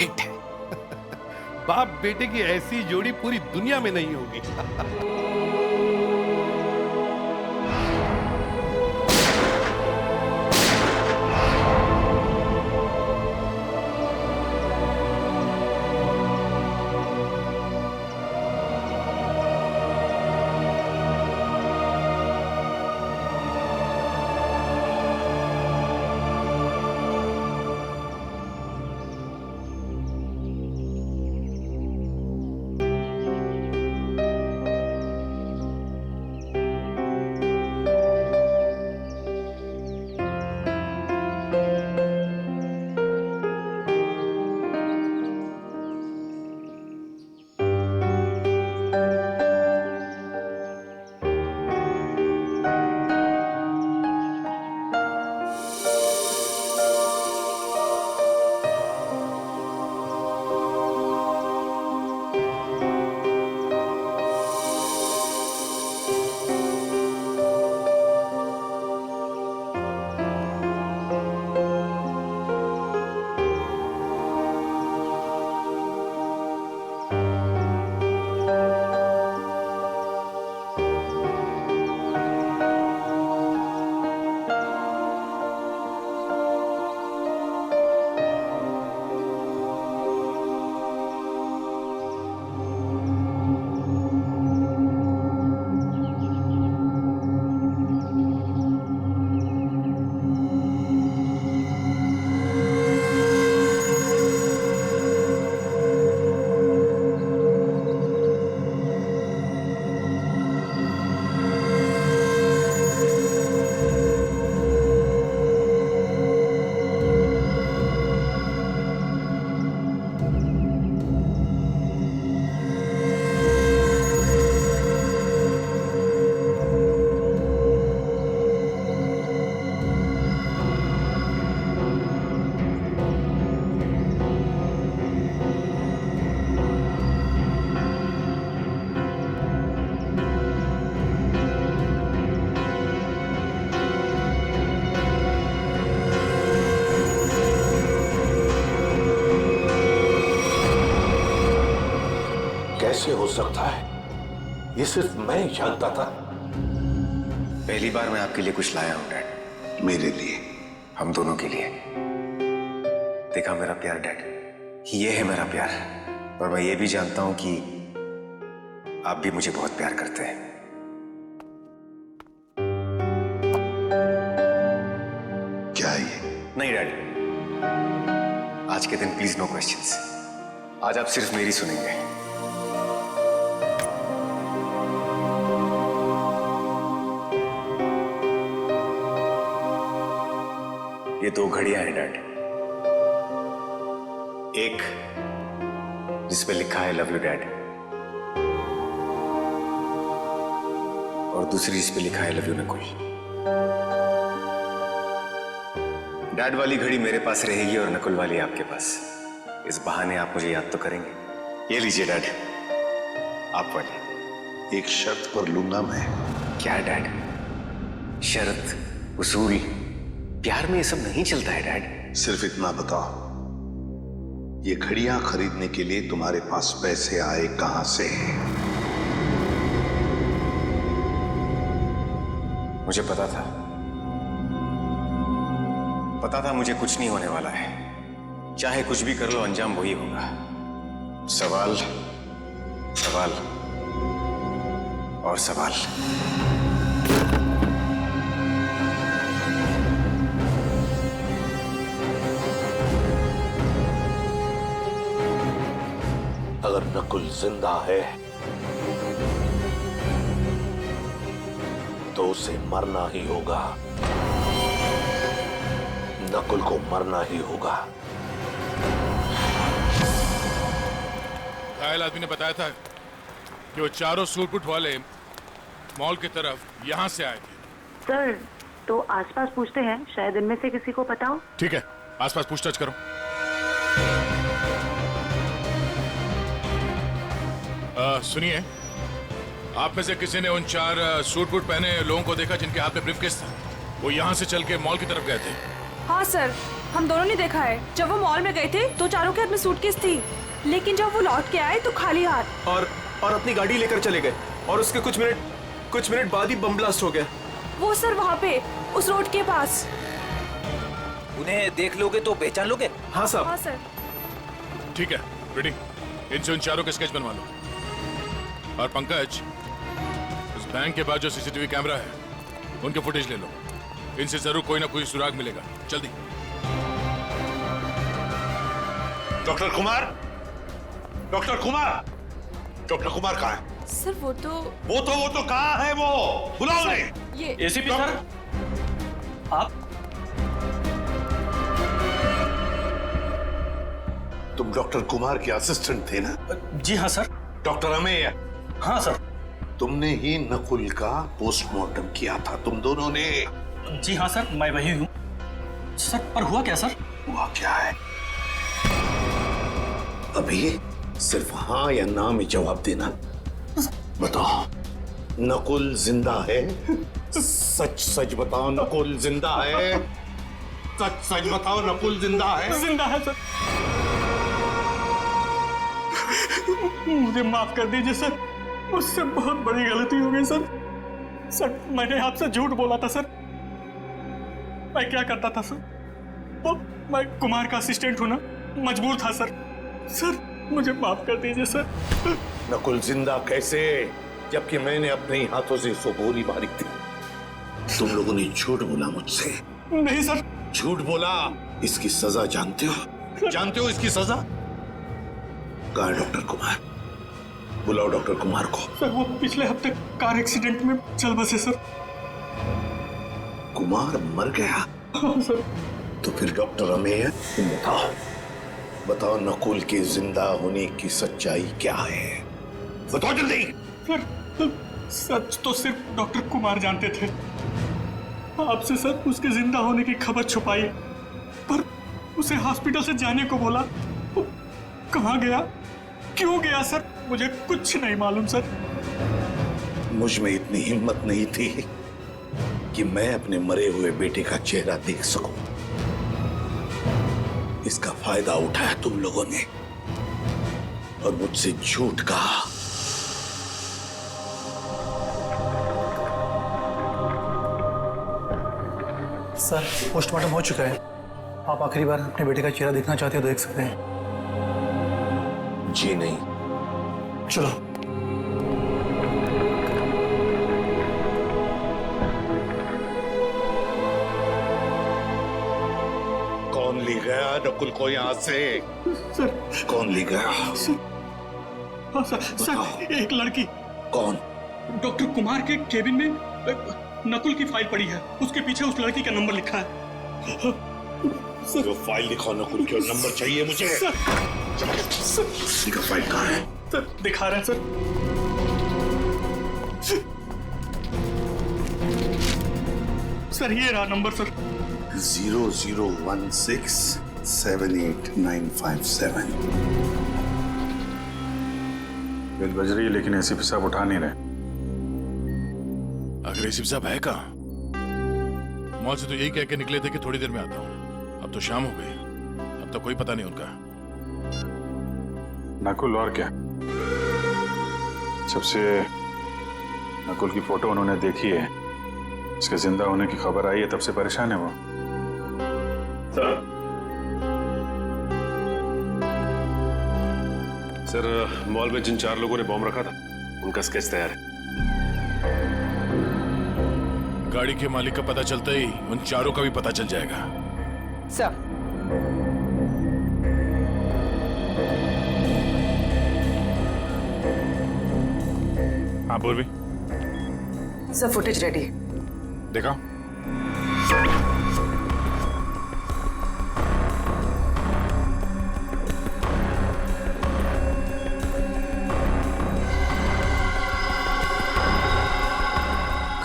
Hit है। बाप बेटे की ऐसी जोड़ी पूरी दुनिया में नहीं होगी। कैसे हो सकता है? ये सिर्फ मैं ही जानता था। पहली बार मैं आपके लिए कुछ लाया हूं डैड। मेरे लिए? हम दोनों के लिए। देखा मेरा प्यार डैड, ये है मेरा प्यार। और मैं ये भी जानता हूं कि आप भी मुझे बहुत प्यार करते हैं। क्या ये? नहीं डैड, आज के दिन प्लीज नो क्वेश्चंस। आज आप सिर्फ मेरी सुनेंगे। ये दो घड़ियां हैं डैड। एक जिसपे लिखा है लव यू डैड, और दूसरी जिसपे लिखा है लव यू नकुल। डैड वाली घड़ी मेरे पास रहेगी और नकुल वाली आपके पास। इस बहाने आप मुझे याद तो करेंगे। ये लीजिए डैड, आप वाली। एक शर्त पर लूंगा मैं। क्या डैड? शर्त, उसूल, प्यार में ये सब नहीं चलता है डैड। सिर्फ इतना बताओ, ये घड़ियां खरीदने के लिए तुम्हारे पास पैसे आए कहां से? मुझे पता था मुझे कुछ नहीं होने वाला है। चाहे कुछ भी कर लो, अंजाम वही होगा। सवाल, सवाल और सवाल। अगर नकुल जिंदा है तो उसे मरना ही होगा। नकुल को मरना ही होगा। घायल आदमी ने बताया था कि वो चारों सूटबूट वाले मॉल की तरफ यहां से आए थे। सर, तो आसपास पूछते हैं, शायद इनमें से किसी को पता हो। ठीक है, आसपास पूछताछ करो। सुनिए, आप में से किसी ने उन चार सूट बूट पहने लोगों को देखा जिनके हाथ में ब्रीफकेस था? वो यहाँ से चल के मॉल की तरफ गए थे। हाँ सर, हम दोनों ने देखा है। जब वो मॉल में गए थे तो चारों के हाथ में सूटकेस थी, लेकिन जब वो लौट के आए तो खाली हाथ। और अपनी गाड़ी लेकर चले गए और उसके कुछ मिनट बाद ही बम ब्लास्ट हो गया। वो सर वहाँ पे उस रोड के पास। उन्हें देख लोगे तो पहचान लोगे? हाँ साहब। हाँ सर। ठीक है रेडी, इनसे उन चारों के स्केच बनवा लो। और पंकज, उस बैंक के बाद जो सीसीटीवी कैमरा है उनके फुटेज ले लो। इनसे जरूर कोई ना कोई सुराग मिलेगा। जल्दी। Doctor Kumar, doctor Kumar, doctor Kumar कहाँ है? सर वो तो कहाँ है वो? बुलाओ उन्हें। ये एसीपी सर, आप? तुम डॉक्टर कुमार के असिस्टेंट थे ना? जी हाँ सर। डॉक्टर अमेय? हाँ सर। तुमने ही नकुल का पोस्टमार्टम किया था, तुम दोनों ने? जी हाँ सर, मैं वही हूँ सर। पर हुआ क्या सर? हुआ क्या है अभी? सिर्फ हाँ या ना में जवाब देना। बताओ, नकुल जिंदा है? सच सच बताओ, नकुल जिंदा है? सच सच बताओ, नकुल जिंदा है? जिंदा है सर। मुझे माफ कर दीजिए सर, मुझसे बहुत बड़ी गलती हो गई सर। सर मैंने आपसे झूठ बोला था सर। मैं क्या करता था सर? वो मैं कुमार का असिस्टेंट हूं ना, मजबूर था सर। सर मुझे माफ कर दीजिए सर। नकुल जिंदा कैसे, जबकि मैंने अपने ही हाथों से उसको गोली मारी थी? तुम लोगों ने झूठ बोला मुझसे। नहीं सर। झूठ बोला। इसकी सजा जानते हो? जानते हो इसकी सजा? कहाँ है डॉक्टर कुमार? बुलाओ डॉक्टर कुमार को। सर वो पिछले हफ्ते कार एक्सीडेंट में चल बसे सर। कुमार मर गया? हाँ सर। तो फिर डॉक्टर अमेय, तुम बताओ, बताओ नकुल के जिंदा होने की सच्चाई क्या है? बताओ जल्दी। सर सच तो सिर्फ डॉक्टर कुमार जानते थे। आपसे सर उसके जिंदा होने की खबर छुपाई, पर उसे हॉस्पिटल से जाने को बोला। कहाँ गया, क्यों गया सर, मुझे कुछ नहीं मालूम सर। मुझ में इतनी हिम्मत नहीं थी कि मैं अपने मरे हुए बेटे का चेहरा देख सकूं। इसका फायदा उठाया तुम लोगों ने और मुझसे झूठ कहा। सर पोस्टमार्टम हो चुका है। आप आखिरी बार अपने बेटे का चेहरा देखना चाहते हो तो देख सकते हैं। जी नहीं। चलो। कौन ले गया नकुल को यहाँ से? सर कौन ले गया? हाँ सर एक लड़की। कौन? डॉक्टर कुमार के केबिन में नकुल की फाइल पड़ी है, उसके पीछे उस लड़की का नंबर लिखा है। जो फाइल दिखाओ, नकुल के नंबर चाहिए मुझे। सर फाइल कहाँ है? सर दिखा रहे हैं सर। सर ये रहा नंबर सर। 0016789557। बेल बज रही है लेकिन एसीपी साहब उठा नहीं रहे। अगर एसीपी साहब है कहाँ? मॉल से तो यही कह के निकले थे कि थोड़ी देर में आता हूँ। अब तो शाम हो गई, अब तो कोई पता नहीं उनका। नकुल और क्या? सबसे नकुल की फोटो उन्होंने देखी है, इसके जिंदा होने की खबर आई है, तब से परेशान है वो। सर मॉल में जिन 4 लोगों ने बॉम्ब रखा था उनका स्केच तैयार है। गाड़ी के मालिक का पता चलता ही उन चारों का भी पता चल जाएगा। सर हाँ पूर्वी, सर फुटेज रेडी। देखा?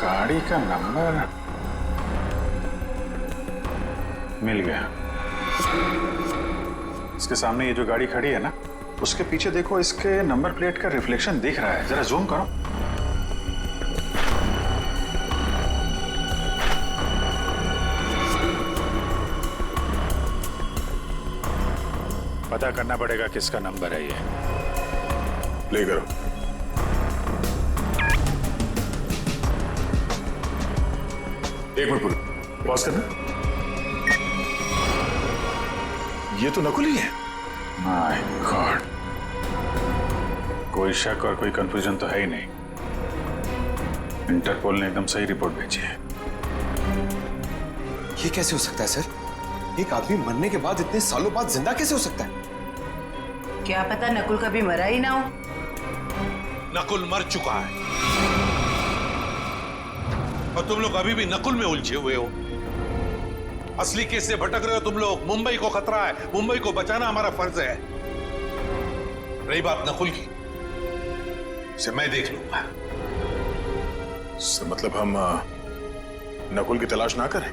गाड़ी का नंबर मिल गया। इसके सामने ये जो गाड़ी खड़ी है ना, उसके पीछे देखो, इसके नंबर प्लेट का रिफ्लेक्शन दिख रहा है। जरा जूम करो। पता करना पड़ेगा किसका नंबर है ये। प्ले करो। एक मिनट पूरा पॉज करना। ये तो नकुल ही है। माय गॉड, कोई शक और कोई कंफ्यूजन तो है ही नहीं। इंटरपोल ने एकदम सही रिपोर्ट भेजी है। ये कैसे हो सकता है सर? एक आदमी मरने के बाद इतने सालों बाद जिंदा कैसे हो सकता है? क्या पता नकुल कभी मरा ही ना हो। नकुल मर चुका है और तुम लोग अभी भी नकुल में उलझे हुए हो। असली केस से भटक रहे हो तुम लोग। मुंबई को खतरा है, मुंबई को बचाना हमारा फर्ज है। रही बात नकुल की, इसे मैं देख लूंगा। मतलब हम नकुल की तलाश ना करें?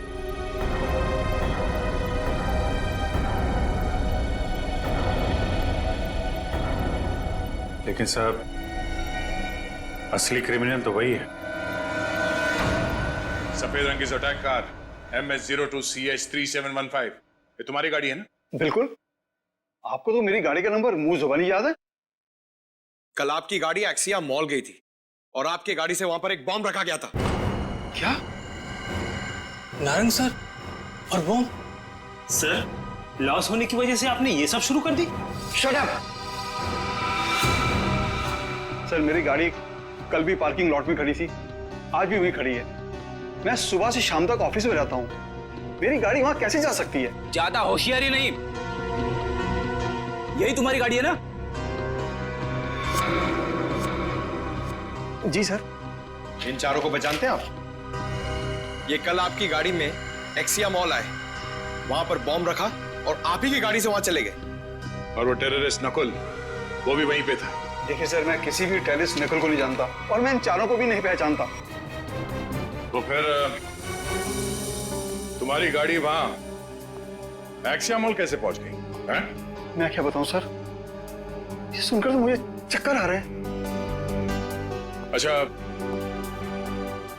लेकिन साहब, असली क्रिमिनल तो वही है। सफेद रंग की अटैक कार MS02CH3715, ये तुम्हारी गाड़ी है ना? बिल्कुल। आपको तो मेरी गाड़ी का नंबर मुंह जुबानी याद है। कल आपकी गाड़ी एक्सिया मॉल गई थी और आपकी गाड़ी से वहां पर एक बॉम्ब रखा गया था। क्या? नारंग सर और वो सर, लॉस होने की वजह से आपने ये सब शुरू कर दी? Shut up! सर, मेरी गाड़ी कल भी पार्किंग लॉट में खड़ी थी, आज भी वहीं खड़ी है। मैं सुबह से शाम तक ऑफिस में रहता हूं। मेरी गाड़ी वहां कैसे जा सकती है? ज्यादा होशियारी नहीं। यही तुम्हारी गाड़ी है ना? जी सर। इन चारों को पहचानते हैं आप? ये कल आपकी गाड़ी में एक्सिया मॉल आए, वहां पर बॉम्ब रखा और आप ही की गाड़ी से वहां चले गए। और वो टेररिस्ट नकुल, वो भी वहीं पे था। देखिए सर, मैं किसी भी टेररिस्ट नकुल को नहीं जानता और मैं इन चारों को भी नहीं पहचानता। तो फिर तुम्हारी गाड़ी वहां एक्सिया मॉल कैसे पहुंच गई? हैं? मैं क्या बताऊं सर, ये सुनकर तो मुझे चक्कर आ रहे हैं। अच्छा,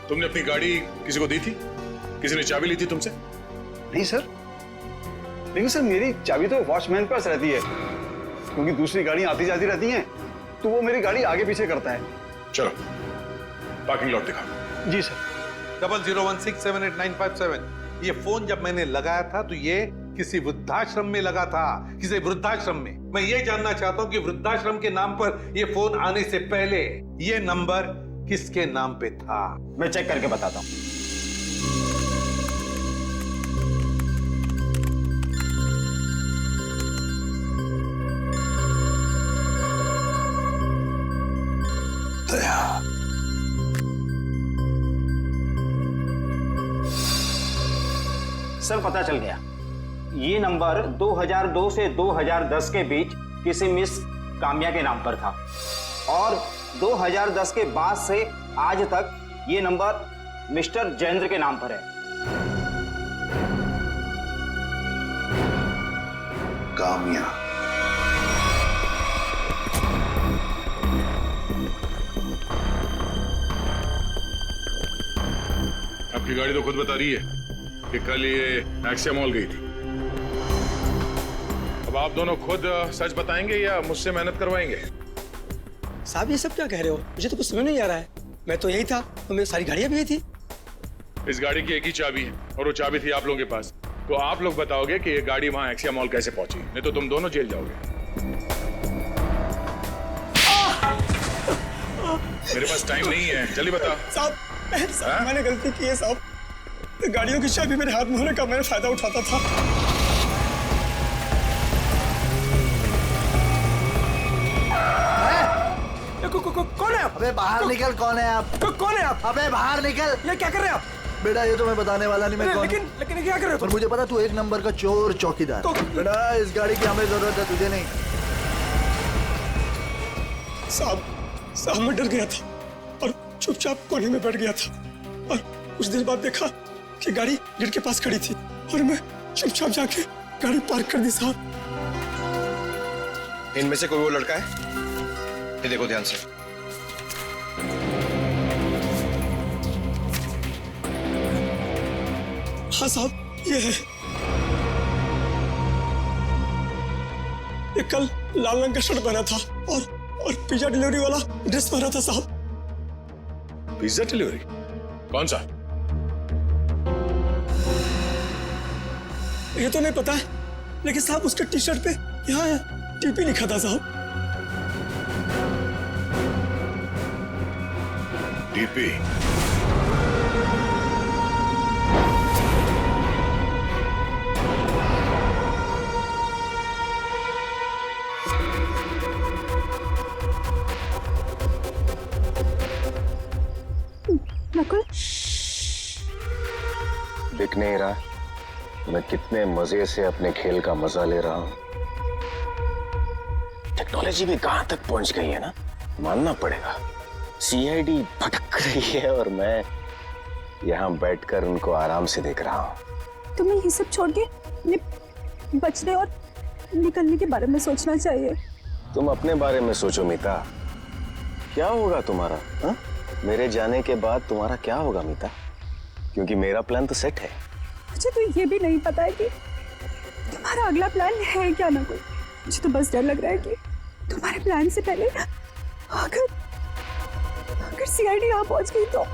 तुमने अपनी गाड़ी किसी को दी थी? किसी ने चाबी ली थी तुमसे? नहीं सर, लेकिन सर मेरी चाबी तो वॉचमैन के पास रहती है, क्योंकि दूसरी गाड़ी आती जाती रहती हैं, तो वो मेरी गाड़ी आगे पीछे करता है। चलो पार्किंग लॉट दिखाओ। जी सर। 0016789557। ये फोन जब मैंने लगाया था तो ये किसी वृद्धाश्रम में लगा था, किसी वृद्धाश्रम में। मैं ये जानना चाहता हूं कि वृद्धाश्रम के नाम पर ये फोन आने से पहले ये नंबर किसके नाम पे था? मैं चेक करके बताता हूं। सर, पता चल गया। ये नंबर 2002 से 2010 के बीच किसी मिस काम्या के नाम पर था और 2010 के बाद से आज तक ये नंबर मिस्टर जयेंद्र के नाम पर है। काम्या। आपकी गाड़ी तो खुद बता रही है कि कल ये एक्सिया मॉल गई थी। अब आप दोनों खुद सच बताएंगे या मुझसे मेहनत करवाएंगे? साहब, ये सब क्या कह रहे हो? मुझे तो कुछ समझ नहीं आ रहा है। मैं तो यही था, तो मेरी सारी गाड़ियां भी यही थी। इस गाड़ी की एक ही चाबी है और वो चाबी थी आप लोगों के पास। तो आप लोग बताओगे कि ये गाड़ी वहां एक्सिया मॉल कैसे पहुंची, नहीं तो तुम दोनों जेल जाओगे। मेरे पास टाइम नहीं है, जल्दी बता। साहब, मैंने गलती की है साहब। गाड़ियों की चाबी मेरे हाथ में होने का मैंने फायदा उठाता था। कौन है आप? अबे बाहर निकल। कौन है आप? कौन है आप? अबे बाहर निकल। ये क्या कर रहे हैं आप? बेटा, ये तो मैं बताने वाला नहीं। मैं कौन? लेकिन क्या कर रहे हो? पर मुझे पता तू एक नंबर का चोर चौकीदार। बेटा, इस गाड़ी की हमें जरूरत है, तुझे नहीं। साहब, मैं डर गया था और चुपचाप कोने में बैठ गया था और कुछ देर बाद देखा कि गाड़ी गेट के पास खड़ी थी और मैं चुपचाप जाके गाड़ी पार्क कर दी। साहब, इनमें से कोई वो लड़का है? ये देखो ध्यान से। हाँ साहब, ये है। ये कल लाल रंग का शर्ट पहना था और पिज्जा डिलीवरी वाला ड्रेस पहना था साहब। Pizza delivery? कौन सा? ये तो नहीं पता है, लेकिन साहब उसके टी शर्ट पे यहाँ टीपी लिखा था साहब। टीपी? नकुल, दिख नहीं रहा मैं कितने मजे से अपने खेल का मजा ले रहा हूं। टेक्नोलॉजी भी कहां तक पहुंच गई है ना, मानना पड़ेगा। सीआईडी भटक रही है और मैं यहां बैठकर उनको आराम से देख रहा हूं। तुम्हें ये सब छोड़ के बचने और निकलने के बारे में सोचना चाहिए। तुम अपने बारे में सोचो मीता, क्या होगा तुम्हारा? हा? मेरे जाने के बाद तुम्हारा क्या होगा मीता? क्योंकि मेरा प्लान तो सेट है। मुझे तो ये भी नहीं पता है कि तुम्हारा अगला प्लान है क्या ना कोई। मुझे तो बस डर लग रहा है कि तुम्हारे प्लान से पहले अगर सीआईडी यहाँ पहुंच गई तो।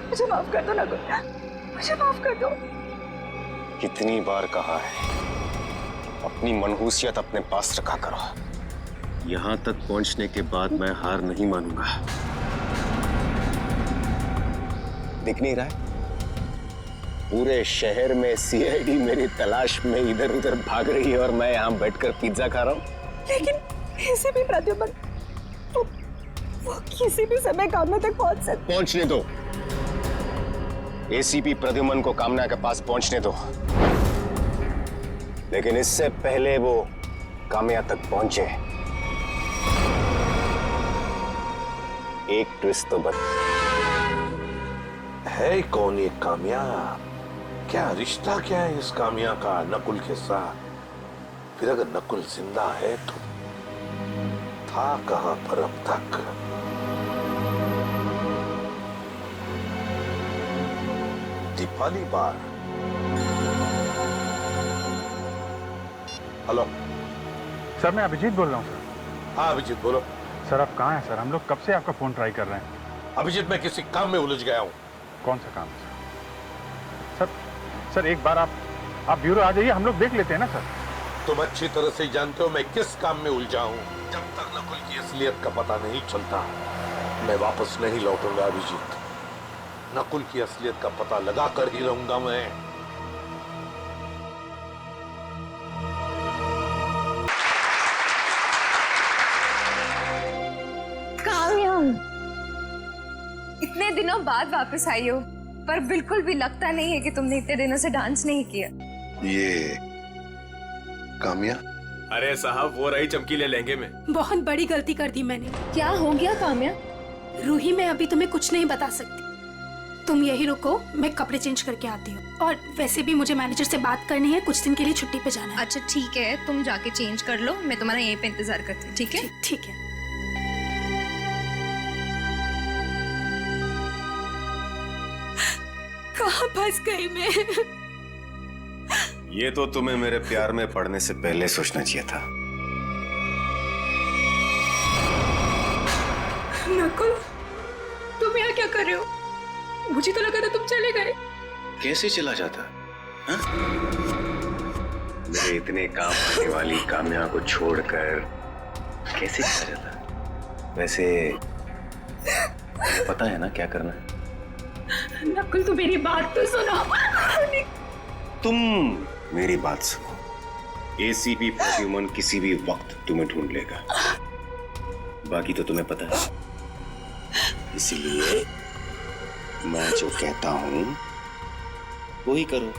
मुझे माफ कर दो नकुल, मुझे माफ कर दो। कितनी बार कहा है अपनी मनहूसियत अपने पास रखा करो। यहां तक पहुंचने के बाद मैं हार नहीं मानूंगा। दिख नहीं रहा है? पूरे शहर में सीआईडी मेरी तलाश में इधर उधर भाग रही है और मैं यहां बैठकर पिज्जा खा रहा हूं। लेकिन ऐसे भी प्रद्युमन वो किसी भी समय कामना तक पहुंच सकते। पहुंचने दो, एसीपी प्रद्युमन को कामना के पास पहुंचने दो, लेकिन इससे पहले वो कामया तक पहुंचे एक ट्विस्ट तो है कौन ये कामया? क्या रिश्ता क्या है इस कामया का नकुल के साथ? फिर अगर नकुल जिंदा है तो था कहां पर अब तक? दीपाली बार। हेलो सर, मैं अभिजीत बोल रहा हूँ सर। हाँ अभिजीत बोलो। सर आप कहाँ हैं सर? हम लोग कब से आपका फोन ट्राई कर रहे हैं। अभिजीत मैं किसी काम में उलझ गया हूँ। कौन सा काम है सर? सर एक बार आप ब्यूरो आ जाइए, हम लोग देख लेते हैं ना सर। तुम अच्छी तरह से जानते हो मैं किस काम में उलझा हूँ। जब तक नकुल की असलियत का पता नहीं चलता मैं वापस नहीं लौटूंगा अभिजीत। नकुल की असलियत का पता लगा कर ही रहूंगा मैं। कामया, इतने दिनों बाद वापस आई हो, पर बिल्कुल भी लगता नहीं है कि तुमने इतने दिनों से डांस नहीं किया। ये कामया? अरे साहब वो रही चमकीले लहंगे में। बहुत बड़ी गलती कर दी मैंने। क्या हो गया कामया? रूही, मैं अभी तुम्हें कुछ नहीं बता सकती। तुम यही रुको, मैं कपड़े चेंज करके आती हूँ। और वैसे भी मुझे मैनेजर से बात करनी है, कुछ दिन के लिए छुट्टी पे जाना है। अच्छा ठीक है, तुम जाके चेंज कर लो, मैं तुम्हारा यहीं पे इंतजार करती हूँ। ठीक है? ठीक है। कहाँ फंस गई मैं? ये तो तुम्हें मेरे प्यार में पड़ने से पहले सोचना चाहिए था। नकुल, तुम यहाँ क्या कर रहे हो? मुझे तो लगा था तुम चले गए। कैसे चला जाता? मेरे इतने काम आने वाली कामया को छोड़कर कैसे चला जाता? वैसे पता है ना क्या करना है? नकुल, तू मेरी बात तो सुनो। तुम मेरी बात सुनो। एसीपी प्रद्युमन किसी भी वक्त तुम्हें ढूंढ लेगा, बाकी तो तुम्हें पता है। इसलिए मैं जो कहता हूँ वही करो।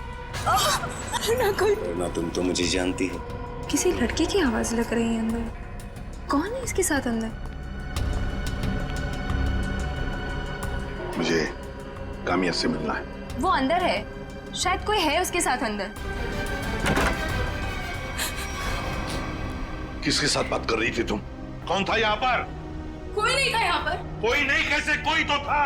नकुल, वरना तुम तो मुझे जानती हो। किसी लड़की की आवाज लग रही है अंदर। कौन है इसके साथ अंदर? मुझे कामया से मिलना है। वो अंदर है, शायद कोई है उसके साथ अंदर। किसके साथ बात कर रही थी तुम? कौन था यहाँ पर? कोई नहीं था यहाँ पर। कोई नहीं कैसे? कोई तो था।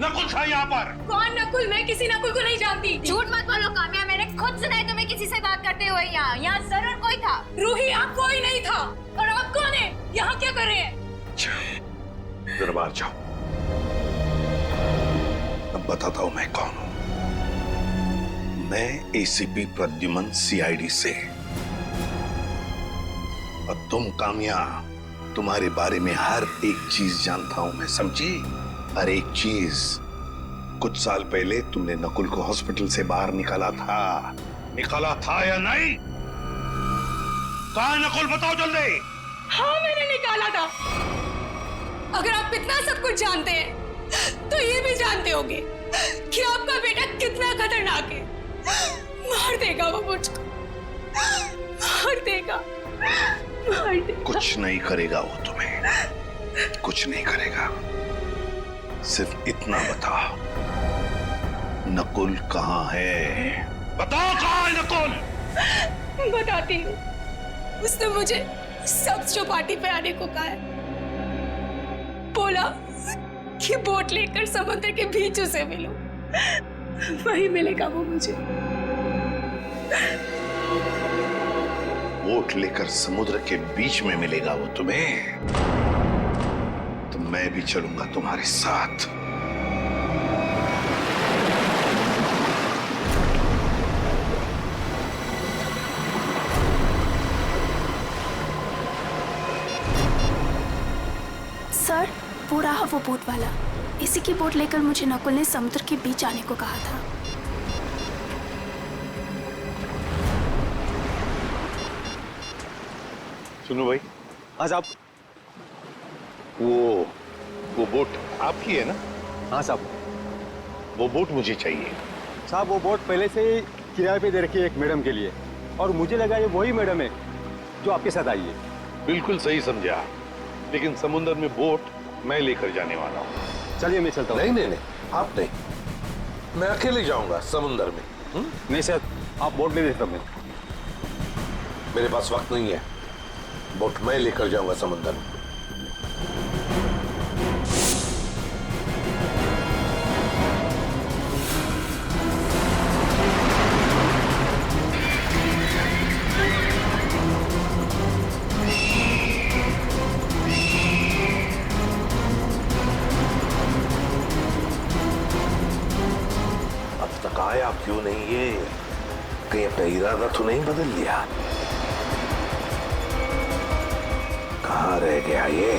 नकुल था यहाँ पर। कौन नकुल? मैं किसी नकुल को नहीं जानती। झूठ मत बोलो काम्या, मैंने खुद सुना है तुम्हें किसी से बात करते हुए। यहाँ जरूर कोई था। रूही, यहाँ कोई नहीं था। और आप कौन है? यहाँ क्या कर रहे हैं? दरबार जाओ, अब बताता हूं मैं कौन हूं। मैं एसीपी प्रद्युमन, सीआईडी से। और तुम काम्या, तुम्हारे बारे में हर एक चीज जानता हूं मैं, समझी? हर एक चीज। कुछ साल पहले तुमने नकुल को हॉस्पिटल से बाहर निकाला था या नहीं? कहां है नकुल? बताओ जल्दी। हाँ, मैंने निकाला था। अगर आप इतना सब कुछ जानते हैं तो ये भी जानते होंगे कि आपका बेटा कितना खतरनाक है। मार देगा वो मुझको, मार देगा, मार देगा। कुछ नहीं करेगा वो तुम्हें, कुछ नहीं करेगा। सिर्फ इतना बताओ, नकुल कहाँ है? बताओ कहाँ है नकुल? बताती हूँ। उसने मुझे सब चौपाटी पे आने को कहा है। बोला कि बोट लेकर समुद्र के बीच उसे मिलो, वही मिलेगा वो मुझे। बोट लेकर समुद्र के बीच में मिलेगा वो तुम्हें? तो मैं भी चलूंगा तुम्हारे साथ। सर, वो रहा वो बोट वाला। इसी की बोट लेकर मुझे नकुल ने समुद्र के बीच आने को कहा था। सुनो भाई। हाँ साहब। वो बोट आपकी है ना? हाँ साहब। वो बोट मुझे चाहिए। साहब वो बोट पहले से ही किराए पे दे रखी है एक मैडम के लिए, और मुझे लगा ये वही मैडम है जो आपके साथ आई है। बिल्कुल सही समझा, लेकिन समुद्र में बोट मैं लेकर जाने वाला हूँ। चलिए मैं चलता हूँ। नहीं, आप नहीं, मैं अकेले जाऊंगा समुद्र में। नहीं सर, आप बोट ले लेता मैं। मेरे पास वक्त नहीं है, बोट मैं लेकर जाऊंगा समुद्र में। आया क्यों नहीं? ये कहीं अपना इरादा तो नहीं बदल लिया? कहाँ रह गया ये?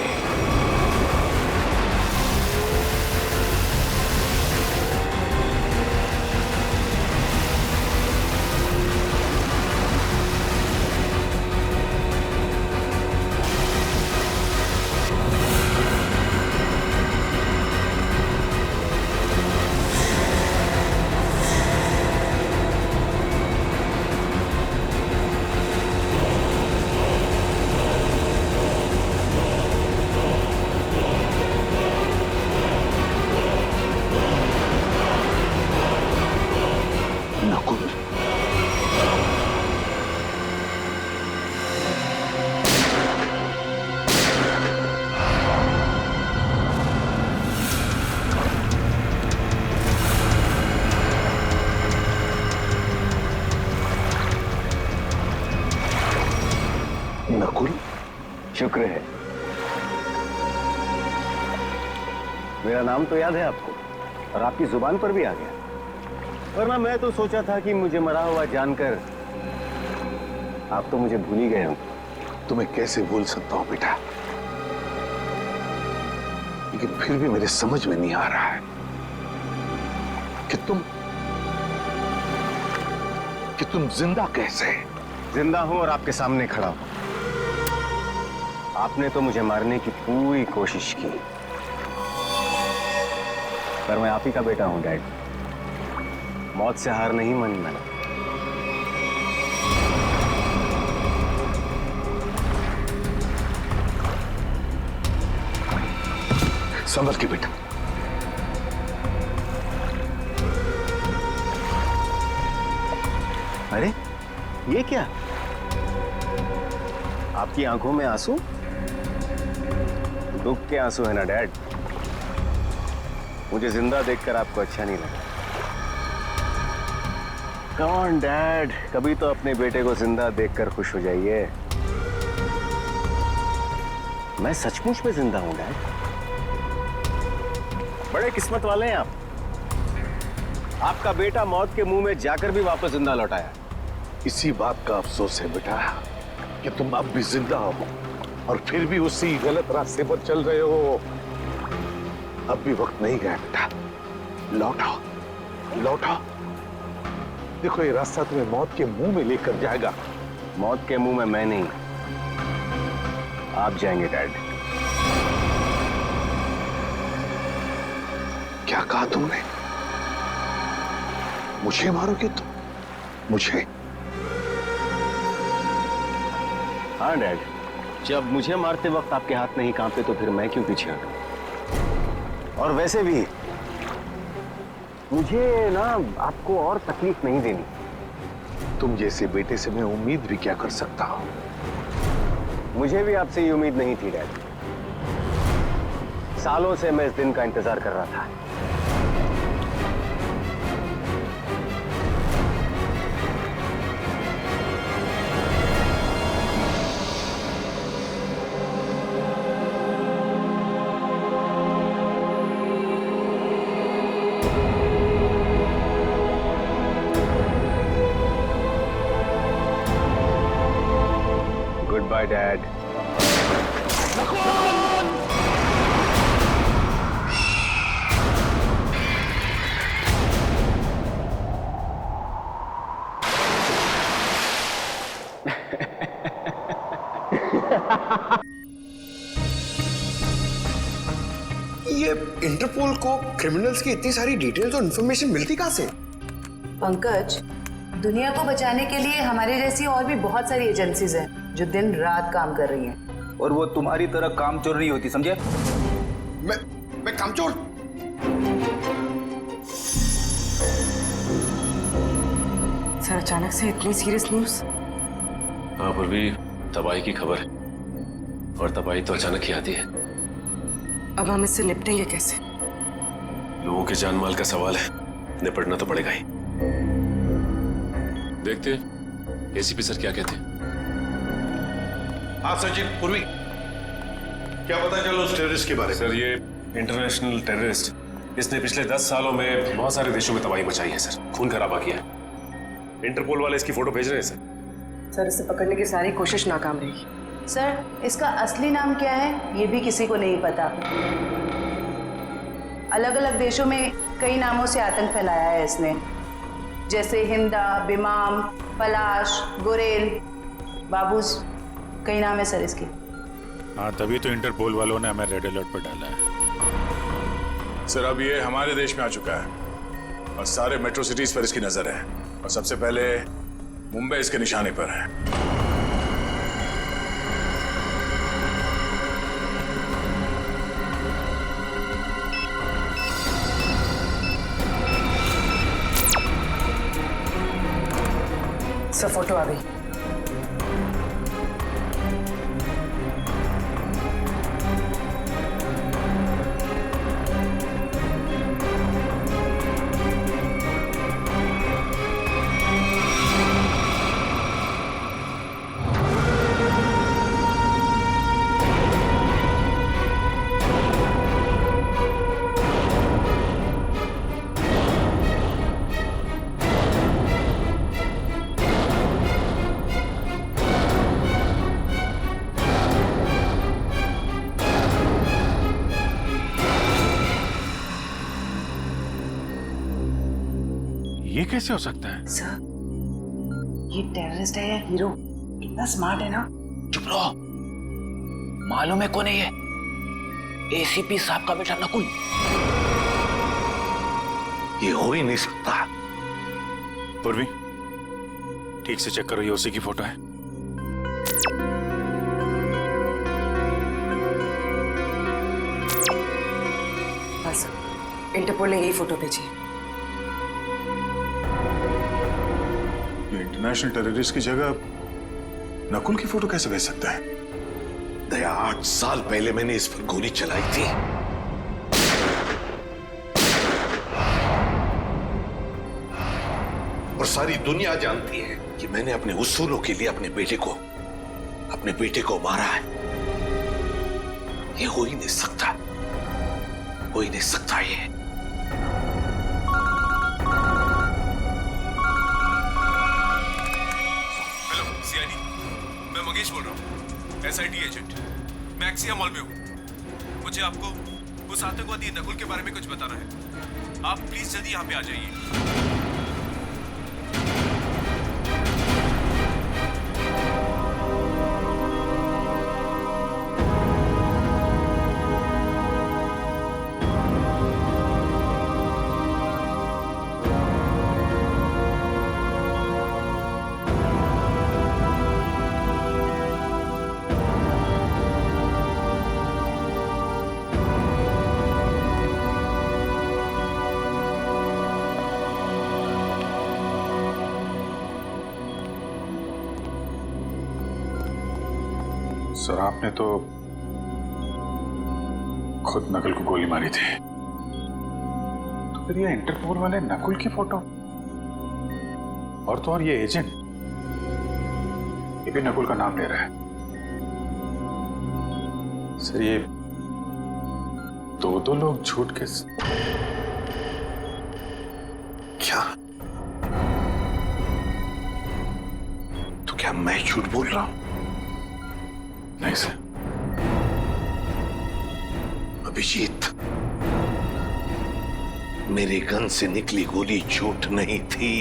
नकुल? शुक्र है, मेरा नाम तो याद है आपको और आपकी जुबान पर भी आ गया, वरना मैं तो सोचा था कि मुझे मरा हुआ जानकर आप तो मुझे भूल ही गए हो। तुम्हें कैसे भूल सकता हूं बेटा, लेकिन फिर भी मेरे समझ में नहीं आ रहा है कि तुम जिंदा कैसे? जिंदा हूं और आपके सामने खड़ा हूं। आपने तो मुझे मारने की पूरी कोशिश की, पर मैं आप ही का बेटा हूं डैड। मौत से हार नहीं मानी मैंने। संभल के बेटा। अरे ये क्या? आपकी आंखों में आंसू? दुख के आंसू है ना डैड? मुझे जिंदा देखकर आपको अच्छा नहीं लगा। कम ऑन डैड, कभी तो अपने बेटे को जिंदा देखकर खुश हो जाइए। मैं सचमुच में जिंदा हूं डैड। बड़े किस्मत वाले हैं आप। आपका बेटा मौत के मुंह में जाकर भी वापस जिंदा लौट आया। इसी बात का अफसोस है बेटा कि तुम अब भी जिंदा हो और फिर भी उसी गलत रास्ते पर चल रहे हो। अब भी वक्त नहीं गया बेटा, लौटो लौटो। देखो ये रास्ता तुम्हें मौत के मुंह में लेकर जाएगा। मौत के मुंह में मैं नहीं, आप जाएंगे डैड। क्या कहा तुमने? मुझे मारोगे तुम? मुझे? हाँ डैड, जब मुझे मारते वक्त आपके हाथ नहीं कांपते तो फिर मैं क्यों पीछे हटूं? और वैसे भी मुझे ना आपको और तकलीफ नहीं देनी। तुम जैसे बेटे से मैं उम्मीद भी क्या कर सकता हूं? मुझे भी आपसे ये उम्मीद नहीं थी डैड। सालों से मैं इस दिन का इंतजार कर रहा था। Goodbye, Dad. ये इंटरपोल को क्रिमिनल्स की इतनी सारी डिटेल्स और इंफॉर्मेशन मिलती कहाँ से? पंकज, दुनिया को बचाने के लिए हमारे जैसी और भी बहुत सारी एजेंसीज हैं जो दिन रात काम कर रही हैं। और वो तुम्हारी तरह कामचोर नहीं होती, समझे? मैं कामचोर? सर, अचानक से इतनी सीरियस न्यूज़? हाँ पूर्वी, तबाही की खबर है और तबाही तो अचानक ही आती है। अब हम इससे निपटेंगे कैसे? लोगों के जान माल का सवाल है, निपटना तो पड़ेगा ही। देखते एसीपी सर क्या कहते हैं। हाँ सचिन, पूर्वी क्या पता चलो उस टेररिस्ट के बारे में? सर ये इंटरनेशनल टेररिस्ट, इसने पिछले 10 सालों में बहुत सारे देशों में तबाही मचाई है सर, खून खराबा किया है। इंटरपोल वाले इसकी फोटो भेज रहे हैं सर। सर, इसे पकड़ने की सारी कोशिश नाकाम रही। सर, इसका असली नाम क्या है ये भी किसी को नहीं पता। अलग अलग देशों में कई नामों से आतंक फैलाया है इसने, जैसे हिंदा, बिमाम, पलाश, गुरेल, बाबूस, कई नाम है सर इसके। हाँ, तभी तो इंटरपोल वालों ने हमें रेड अलर्ट पर डाला है। सर, अब ये हमारे देश में आ चुका है और सारे मेट्रो सिटीज पर इसकी नजर है और सबसे पहले मुंबई इसके निशाने पर है। सर, फोटो आ गई। ये कैसे हो सकता है? सर, ये टेररिस्ट है या हीरो? कितना स्मार्ट है ना। चुप रहो, मालूम है कौन है ये? एसीपी साहब का बेटा नकुल। ये हो ही नहीं सकता। पूर्वी, ठीक से चेक करो, ये उसी की फोटो है। हाँ सर, इंटरपोल ने यही फोटो भेजी है। ये इंटरनेशनल टेररिस्ट की जगह नकुल की फोटो कैसे भेज सकता है? दया, 8 साल पहले मैंने इस पर गोली चलाई थी। और सारी दुनिया जानती है कि मैंने अपने उसूलों के लिए अपने बेटे को मारा है। ये हो ही नहीं सकता, हो ही नहीं सकता ये। हेलो सीआईडी, मैं मंगेश बोल रहा हूँ, एसआईटी एजेंट। मैं एक्सिया मॉल में हूँ। मुझे आपको उस आतंकवादी नकुल के बारे में कुछ बताना है। आप प्लीज जल्दी यहाँ पे आ जाइए। सर, आपने तो खुद नकुल को गोली मारी थी, तो फिर ये इंटरपोल वाले नकुल की फोटो और तो और ये एजेंट, ये भी नकुल का नाम ले रहा है। सर, ये दो लोग झूठ के क्या? तो क्या मैं झूठ बोल रहा हूं? नहीं सर। अभिजीत, मेरे गन से निकली गोली झूठ नहीं थी।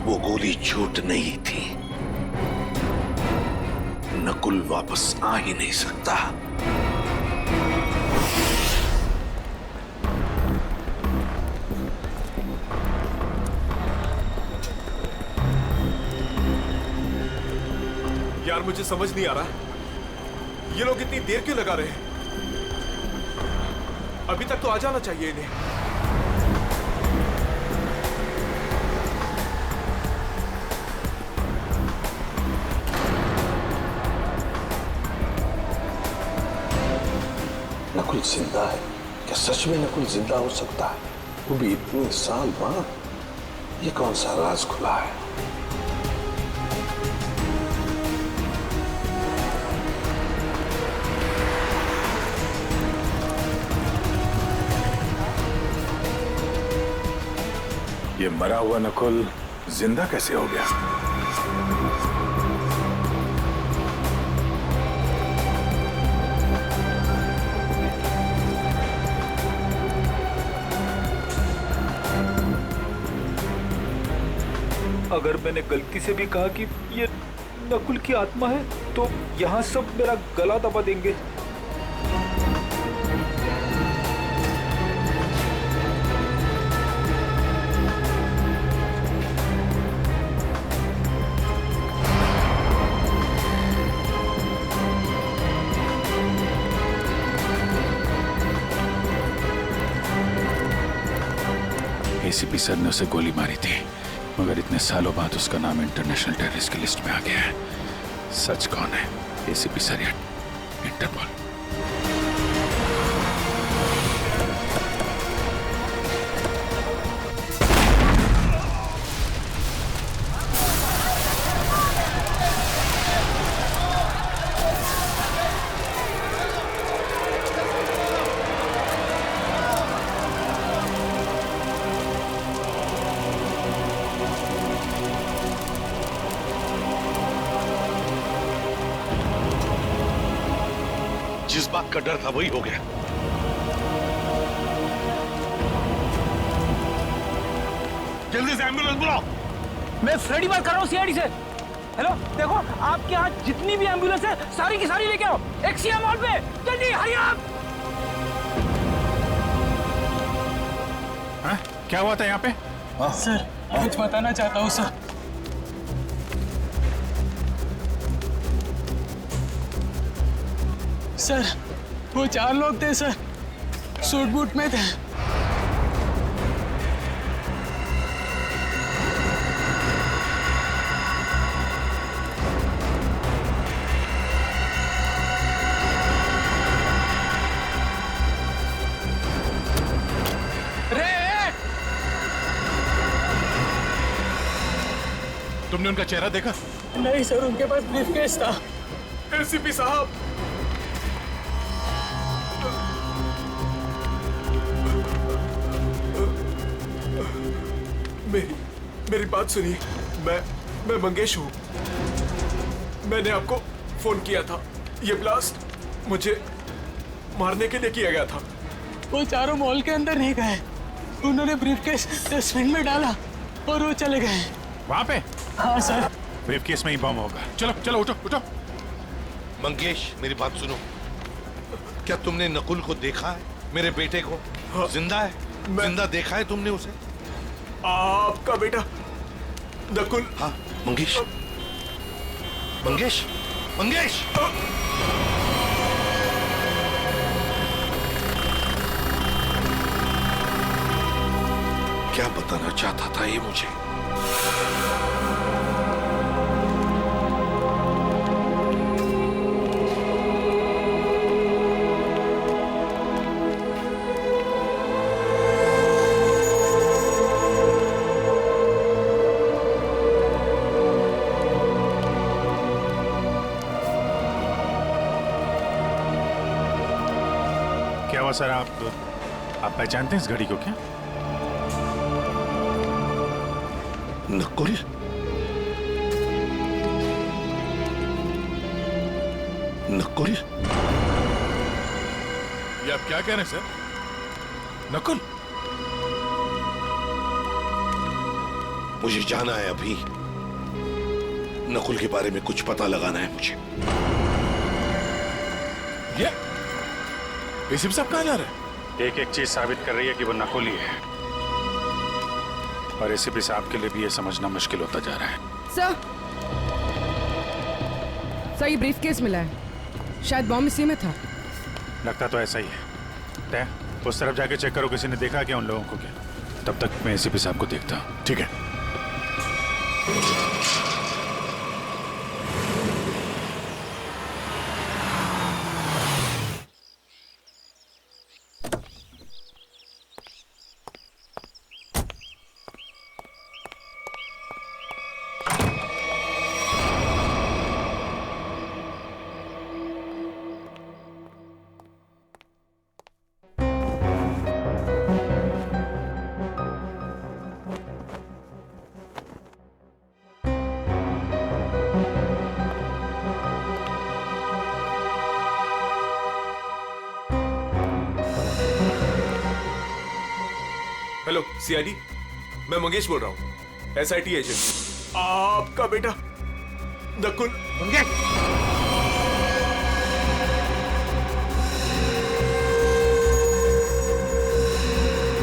वो गोली झूठ नहीं थी। नकुल वापस आ ही नहीं सकता। यार मुझे समझ नहीं आ रहा, ये लोग इतनी देर क्यों लगा रहे हैं? अभी तक तो आ जाना चाहिए इन्हें। नकुल जिंदा है? क्या सच में नकुल जिंदा हो सकता है? वो भी इतने साल बाद? ये कौन सा राज खुला है? ये मरा हुआ नकुल जिंदा कैसे हो गया? अगर मैंने गलती से भी कहा कि ये नकुल की आत्मा है, तो यहाँ सब मेरा गला दबा देंगे। एसीपी सर ने उसे गोली मारी थी, मगर इतने सालों बाद उसका नाम इंटरनेशनल टेररिस्ट की लिस्ट में आ गया है। सच कौन है, एसीपी सर या इंटरपोल? जिस बात का डर था वही हो गया। जल्दी से एम्बुलेंस बुलाओ। मैं फ्रेडी बात कर रहा हूँ सीआईडी से। हेलो, देखो आपके यहाँ जितनी भी एम्बुलेंस है सारी की सारी लेके आओ एक्सिया मॉल पे, जल्दी हरी आप। क्या हुआ था यहाँ पे? सर, कुछ बताना चाहता हूँ सर। सर, वो 4 लोग थे सर, सूट बूट में थे। तुमने उनका चेहरा देखा? नहीं सर, उनके पास ब्रीफकेस था। एसीपी साहब, मेरी बात सुनिए। मैं मंगेश हूँ। मैंने आपको फोन किया था। ये ब्लास्ट मुझे मारने के लिए किया गया था। वो चारों मॉल के अंदर नहीं गए, उन्होंने ब्रीफकेस डस्टबिन में डाला और वो चले गए। वहाँ पे? हाँ सर। ब्रीफकेस में ही बम होगा। चलो चलो, उठो उठो। मंगेश, मेरी बात सुनो। क्या तुमने नकुल को देखा है? मेरे बेटे को? हाँ, जिंदा है? जिंदा देखा है तुमने उसे? आपका बेटा नकुल? हाँ मंगेश, मंगेश, मंगेश! क्या बताना चाहता था ये मुझे? क्या हुआ सर? आप पहचानते हैं इस घड़ी को क्या? नकुल? नकुल? ये आप क्या कह रहे हैं सर? नकुल? मुझे जाना है अभी। नकुल के बारे में कुछ पता लगाना है मुझे। ये एसीपी साहब कहाँ जा रहे हैं? एक एक चीज साबित कर रही है कि वो नकुल ही है, और एसीपी साहब के लिए भी ये समझना मुश्किल होता जा रहा है। सर ये ब्रीफकेस मिला है, शायद बॉम्ब इसी में था। लगता तो ऐसा ही है। तय उस तरफ जाके चेक करो, किसी ने देखा क्या उन लोगों को? क्या? तब तक मैं एसीपी साहब को देखता हूँ। ठीक है। हेलो सीआईडी, मैं मंगेश बोल रहा हूँ, एसआईटी एजेंट। आपका बेटा नकुल। मंगेश!